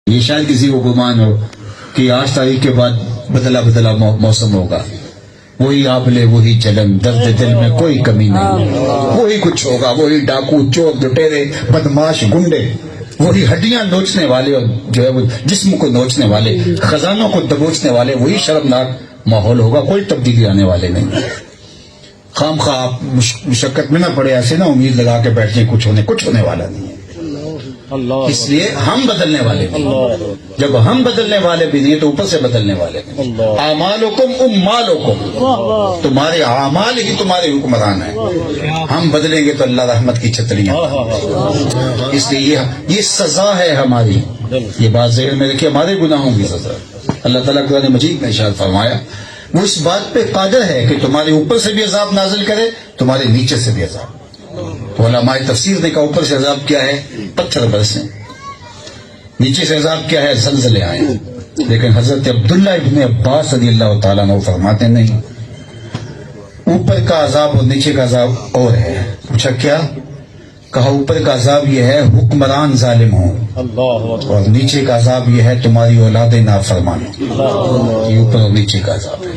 یہ شاید کسی کو گمان ہو کہ 8 تاریخ کے بعد بدلا بدلا موسم ہوگا، وہی آبلے وہی چلن، درد دل میں کوئی کمی نہیں، وہی کچھ ہوگا، وہی ڈاکو چور لٹیرے بدماش گنڈے، وہی ہڈیاں نوچنے والے اور جو ہے وہ جسم کو نوچنے والے، خزانوں کو دبوچنے والے، وہی شرمناک ماحول ہوگا، کوئی تبدیلی آنے والے نہیں۔ خام خواہ آپ مشقت میں نہ پڑے، ایسے نہ امید لگا کے بیٹھ جائیں کچھ ہونے والا نہیں ہے۔ اس لیے ہم بدلنے والے نہیں، جب ہم بدلنے والے بھی نہیں تو اوپر سے بدلنے والے نہیں۔ اعمالکم امالکم، تمہارے اعمال ہی تمہارے حکمران ہیں، ہم بدلیں گے تو اللہ رحمت کی چھتریاں۔ اس لیے یہ سزا ہے ہماری، یہ بات ذہن میں رکھیے، ہمارے گناہوں کی سزا۔ اللہ تعالیٰ قرآن مجید میں ارشاد فرمایا وہ اس بات پہ قادر ہے کہ تمہارے اوپر سے بھی عذاب نازل کرے، تمہارے نیچے سے بھی عذاب۔ تو علماء تفسیر نے کہا اوپر سے عذاب کیا ہے؟ پتھر برسیں، نیچے سے عذاب کیا ہے؟ زلزلے آئے۔ لیکن حضرت عبداللہ ابن عباس رضی اللہ تعالیٰ عنہ فرماتے نہیں، اوپر کا عذاب اور نیچے کا عذاب اور ہے۔ پوچھا کیا؟ کہا اوپر کا عذاب یہ ہے حکمران ظالم ہوں، اور نیچے کا عذاب یہ ہے تمہاری اولاد نافرمان۔ یہ اوپر اور نیچے کا عذاب ہے۔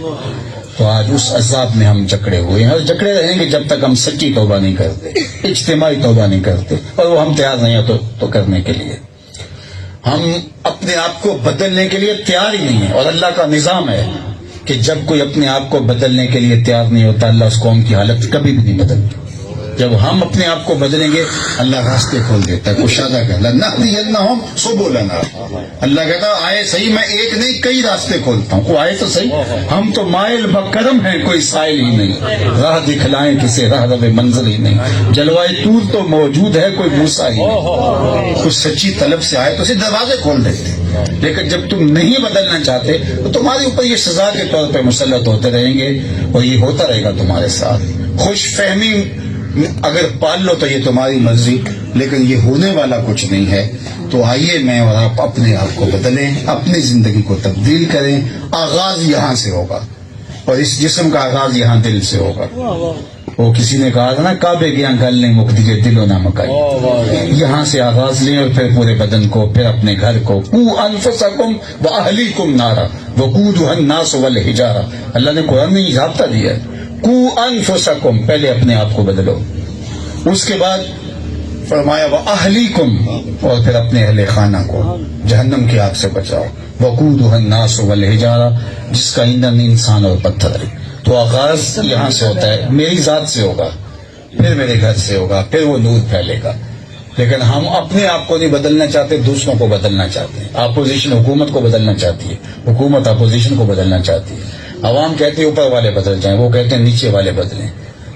تو آج اس عذاب میں ہم جکڑے ہوئے ہیں اور جکڑے رہیں گے جب تک ہم سچی توبہ نہیں کرتے، اجتماعی توبہ نہیں کرتے، اور وہ ہم تیار نہیں ہیں تو کرنے کے لیے۔ ہم اپنے آپ کو بدلنے کے لیے تیار ہی نہیں ہیں، اور اللہ کا نظام ہے کہ جب کوئی اپنے آپ کو بدلنے کے لیے تیار نہیں ہوتا، اللہ اس قوم کی حالت کبھی بھی نہیں بدلتی۔ جب ہم اپنے آپ کو بدلیں گے اللہ راستے کھول دیتا ہے، کشادہ کہتا ہے لَنَهْدِيَنَّهُمْ سُبُلَنَا۔ اللہ کہتا ہے آئے صحیح، میں ایک نہیں کئی راستے کھولتا ہوں، وہ آئے تو صحیح۔ ہم تو مائل بکرم ہیں، کوئی سائل ہی نہیں، راہ دکھلائیں کسے راہ رو منزل ہی نہیں، جلوائے طور تو موجود ہے کوئی موسیٰ ہی نہیں۔ کچھ سچی طلب سے آئے تو اسے دروازے کھول دیتے، لیکن جب تم نہیں بدلنا چاہتے تو تمہارے اوپر یہ سزا کے طور پہ مسلط ہوتے رہیں گے، اور یہ ہوتا رہے گا تمہارے ساتھ۔ خوش فہمی اگر پال لو تو یہ تمہاری مرضی، لیکن یہ ہونے والا کچھ نہیں ہے۔ تو آئیے میں اور آپ اپنے آپ کو بدلیں، اپنی زندگی کو تبدیل کریں۔ آغاز یہاں سے ہوگا، اور اس جسم کا آغاز یہاں دل سے ہوگا۔ وہ کسی نے کہا تھا نا، کعبے کی گل نہیں مک دیجیے دل و نہ مکائی۔ یہاں سے آغاز لیں اور پھر پورے بدن کو، پھر اپنے گھر کو۔ قوا انفسکم واہلیکم نارا وقودھا الناس والحجارہ، اللہ نے قرآن میں ضابطہ دیا ہے، قوا انفسکم، پہلے اپنے آپ کو بدلو، اس کے بعد فرمایا واہلیکم، اور پھر اپنے اہل خانہ کو جہنم کی آگ سے بچاؤ۔ وقودھا الناس والحجارہ، جس کا ایندھن انسان اور پتھر ہے۔ تو آغاز یہاں سے ہوتا ہے، میری ذات سے ہوگا، پھر میرے گھر سے ہوگا، پھر وہ نور پھیلے گا۔ لیکن ہم اپنے آپ کو نہیں بدلنا چاہتے، دوسروں کو بدلنا چاہتے ہیں۔ اپوزیشن حکومت کو بدلنا چاہتی ہے، حکومت اپوزیشن کو بدلنا چاہتی ہے۔ عوام کہتے ہیں اوپر والے بدل جائیں، وہ کہتے ہیں نیچے والے بدلیں۔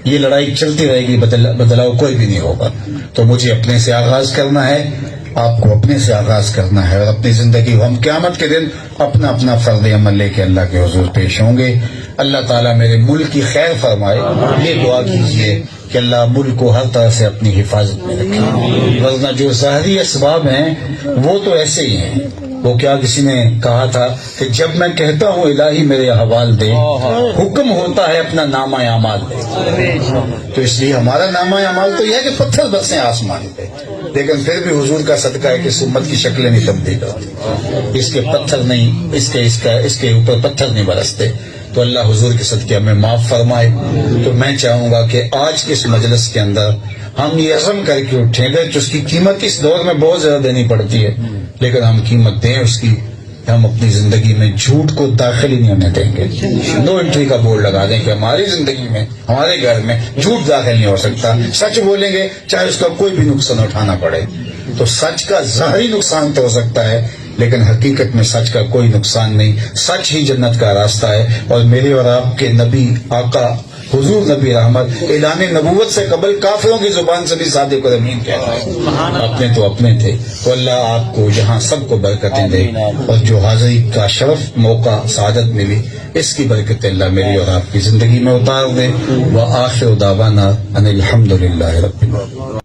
یہ لڑائی چلتی رہے گی، بدلاؤ کوئی بھی نہیں ہوگا۔ تو مجھے اپنے سے آغاز کرنا ہے، آپ کو اپنے سے آغاز کرنا ہے، اور اپنی زندگی ہم قیامت کے دن اپنا اپنا فرض عمل لے کے اللہ کے حضور پیش ہوں گے۔ اللہ تعالیٰ میرے ملک کی خیر فرمائے، یہ دعا کیجیے کہ اللہ ملک کو ہر طرح سے اپنی حفاظت میں رکھے، ورنہ جو ظاہری اسباب ہیں وہ تو ایسے ہی ہیں۔ وہ کیا کسی نے کہا تھا کہ جب میں کہتا ہوں الہی میرے احوال دے، حکم ہوتا ہے اپنا نامہ اعمال دے۔ تو اس لیے ہمارا نامہ اعمال تو یہ ہے کہ پتھر برسیں آسمان پہ، لیکن پھر بھی حضور کا صدقہ ہے کہ اس امت کی شکلیں نہیں تبدیل ہوتی، اس کے پتھر نہیں، اس کے اوپر پتھر نہیں برستے۔ تو اللہ حضور کے صدقے ہمیں معاف فرمائے۔ تو میں چاہوں گا کہ آج کے اس مجلس کے اندر ہم یہ عزم کر کے اٹھیں گے، جو اس کی قیمت اس دور میں بہت زیادہ دینی پڑتی ہے، لیکن ہم قیمت دیں اس کی، ہم اپنی زندگی میں جھوٹ کو داخل ہی نہیں ہونے دیں گے۔ نو انٹری کا بورڈ لگا دیں کہ ہماری زندگی میں، ہمارے گھر میں جھوٹ داخل نہیں ہو سکتا۔ سچ بولیں گے چاہے اس کا کوئی بھی نقصان اٹھانا پڑے۔ تو سچ کا ظاہری نقصان تو ہو سکتا ہے، لیکن حقیقت میں سچ کا کوئی نقصان نہیں۔ سچ ہی جنت کا راستہ ہے، اور میرے اور آپ کے نبی آقا حضور نبی رحمت اعلان نبوت سے قبل کافروں کی زبان سے بھی صادق اور امین کہتا ہے، اپنے تو اپنے تھے۔ تو اللہ آپ کو یہاں سب کو برکتیں دے، اور جو حاضری کا شرف موقع سعادت ملی، اس کی برکت اللہ میری اور آپ کی زندگی میں اتار دے۔ وآخر دعوانا ان الحمد للہ رب العالمین۔